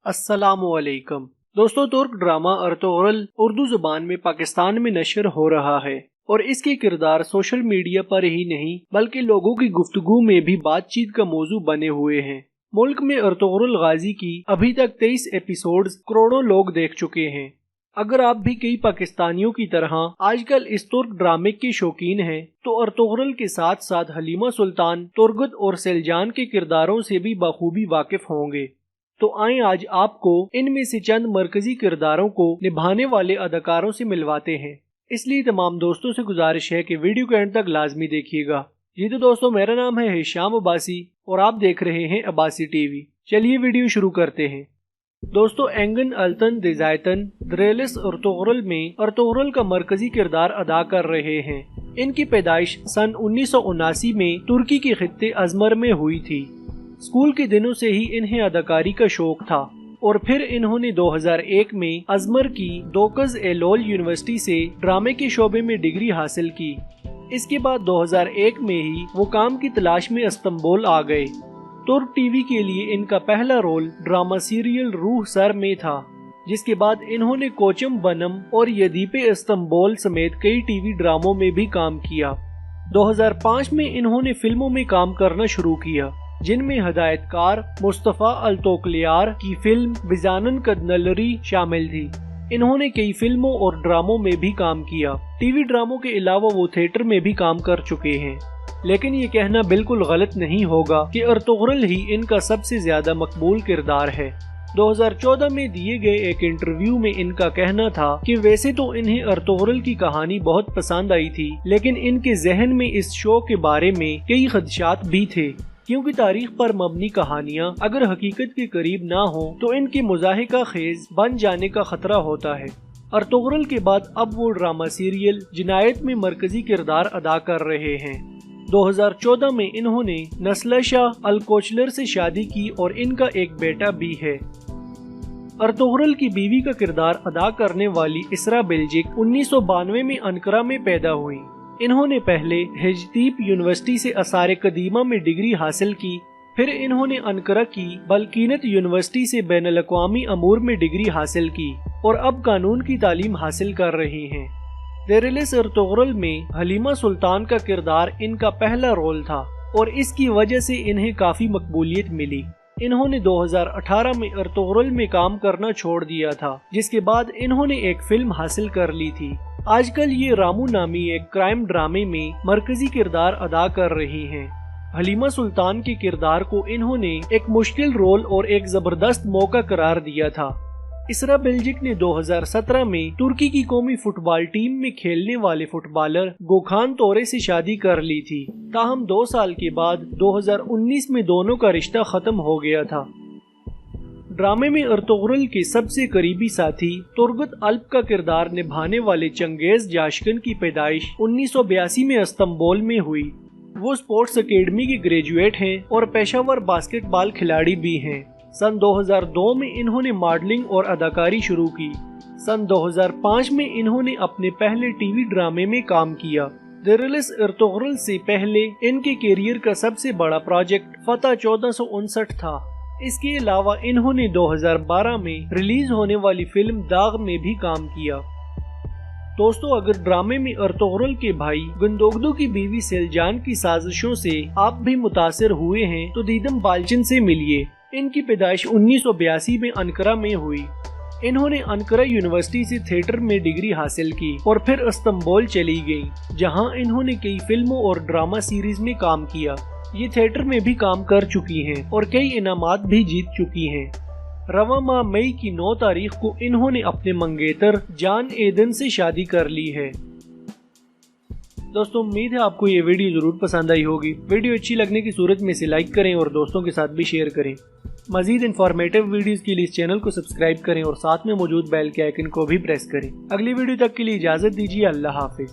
अस्सलामुअलैकुम दोस्तों, तुर्क ड्रामा अर्तुगरुल उर्दू जुबान में पाकिस्तान में नशर हो रहा है और इसके किरदार सोशल मीडिया पर ही नहीं बल्कि लोगों की गुफ्तगू में भी बातचीत का मौजू बने हुए हैं। मुल्क में अर्तुगरुल गाजी की अभी तक 23 एपिसोड्स करोड़ों लोग देख चुके हैं। अगर आप भी कई पाकिस्तानियों की तरह आजकल इस तुर्क ड्रामे के शौकीन हैं तो अर्तुगरुल के साथ साथ हलीमा सुल्तान, तुर्गत और सेलजान के किरदारों से भी बखूबी वाकिफ होंगे। तो आए आज आपको इनमें से चंद मरकजी किरदारों को निभाने वाले अदाकारों से मिलवाते हैं। इसलिए तमाम दोस्तों से गुजारिश है कि वीडियो के एंड तक लाजमी देखिएगा। जी तो दोस्तों, मेरा नाम है हिशाम अब्बासी और आप देख रहे हैं अब्बासी टीवी। चलिए वीडियो शुरू करते हैं। दोस्तों, एंगन अल्तन दिजायतन द्रेलिस अर्तुगरुल में अर्तुगरुल का मरकजी किरदार अदा कर रहे हैं। इनकी पैदाइश सन 1979 में तुर्की के खित्ते अजमर में हुई थी। स्कूल के दिनों से ही इन्हें अदाकारी का शौक था और फिर इन्होंने 2001 में अजमर की दोकज एलोल यूनिवर्सिटी से ड्रामे के शोबे में डिग्री हासिल की। इसके बाद 2001 में ही वो काम की तलाश में इस्तांबुल आ गए। तुर्क टीवी के लिए इनका पहला रोल ड्रामा सीरियल रूह सर में था, जिसके बाद इन्होंने कोचम बनम और यदीपे इस्तांबुल समेत कई टीवी ड्रामों में भी काम किया। 2005 में इन्होंने फिल्मों में काम करना शुरू किया, जिनमें हदायतकार मुस्तफा अल्तोकलियार की फिल्म बिजानन कदनलरी शामिल थी। इन्होंने कई फिल्मों और ड्रामों में भी काम किया। टीवी ड्रामों के अलावा वो थिएटर में भी काम कर चुके हैं। लेकिन ये कहना बिल्कुल गलत नहीं होगा कि अर्तुगरुल ही इनका सबसे ज्यादा मकबूल किरदार है। 2014 में दिए गए एक इंटरव्यू में इनका कहना था कि वैसे तो इन्हें अर्तुगरुल की कहानी बहुत पसंद आई थी, लेकिन इनके जहन में इस शो के बारे में कई खदशात भी थे, क्योंकि तारीख पर मबनी कहानियाँ अगर हकीकत के करीब ना हो तो इनके मुजाहिका खेज बन जाने का खतरा होता है। अर्तुगरुल के बाद अब वो ड्रामा सीरियल जिनायत में मरकजी किरदार अदा कर रहे हैं। 2014 में इन्होंने नस्लशा अलकोचलर से शादी की और इनका एक बेटा भी है। अर्तुगरुल की बीवी का किरदार अदा करने वाली इसरा बेल्जिक 1992 में अंकारा में पैदा हुई। इन्होंने पहले हेजतीप यूनिवर्सिटी से आसार कदीमा में डिग्री हासिल की, फिर इन्होंने अंकारा की बल्कीनत यूनिवर्सिटी से बैनुल अक़वामी अमूर में डिग्री हासिल की और अब कानून की तालीम हासिल कर रही हैं। द्रेलिस अर्तुगरुल में हलीमा सुल्तान का किरदार इनका पहला रोल था और इसकी वजह से इन्हें काफी मकबूलियत मिली। इन्होंने 2018 में अर्तुगरुल में काम करना छोड़ दिया था, जिसके बाद इन्होंने एक फिल्म हासिल कर ली थी। आजकल ये रामू नामी एक क्राइम ड्रामे में मरकजी किरदार अदा कर रही हैं। हलीमा सुल्तान के किरदार को इन्होंने एक मुश्किल रोल और एक जबरदस्त मौका करार दिया था। इसरा बेल्जिक ने 2017 में तुर्की की कौमी फुटबॉल टीम में खेलने वाले फुटबॉलर गोखान तोरे से शादी कर ली थी। ताहम 2 साल के बाद 2019 में दोनों का रिश्ता खत्म हो गया था। ड्रामे में अर्तुगरुल के सबसे करीबी साथी तुर्गत अल्प का किरदार निभाने वाले चंगेज जाशकन की पैदाइश 1982 में इस्तांबुल में हुई। वो स्पोर्ट्स एकेडमी के ग्रेजुएट हैं और पेशावर बास्केटबॉल खिलाड़ी भी हैं। सन 2002 में इन्होंने मॉडलिंग और अदाकारी शुरू की। सन 2005 में इन्होंने अपने पहले टीवी ड्रामे में काम किया। द्रेलिस अर्तुगरुल से पहले इनके कैरियर का सबसे बड़ा प्रोजेक्ट फतह 1459 था। इसके अलावा इन्होंने 2012 में रिलीज होने वाली फिल्म दाग में भी काम किया। दोस्तों, अगर ड्रामे में अर्तुगरुल के भाई गुंदोगदू की बीवी सेलजान की साजिशों से आप भी मुतासिर हुए हैं तो दीदम बाल्चिन से मिलिए। इनकी पैदाइश 1982 में अंकारा में हुई। इन्होंने अंकारा यूनिवर्सिटी से थिएटर में डिग्री हासिल की और फिर इस्तांबुल चली गयी, जहाँ इन्होंने कई फिल्मों और ड्रामा सीरीज में काम किया। ये थिएटर में भी काम कर चुकी हैं और कई इनामात भी जीत चुकी हैं। रवा माह मई की 9 तारीख को इन्होंने अपने मंगेतर जान एदन से शादी कर ली है। दोस्तों, उम्मीद है आपको ये वीडियो जरूर पसंद आई होगी। वीडियो अच्छी लगने की सूरत में इसे लाइक करें और दोस्तों के साथ भी शेयर करें। मजीद इन्फॉर्मेटिव वीडियोस के लिए इस चैनल को सब्सक्राइब करें और साथ में मौजूद बेल के आइकन को भी प्रेस करें। अगली वीडियो तक के लिए इजाजत दीजिए। अल्लाह हाफिज।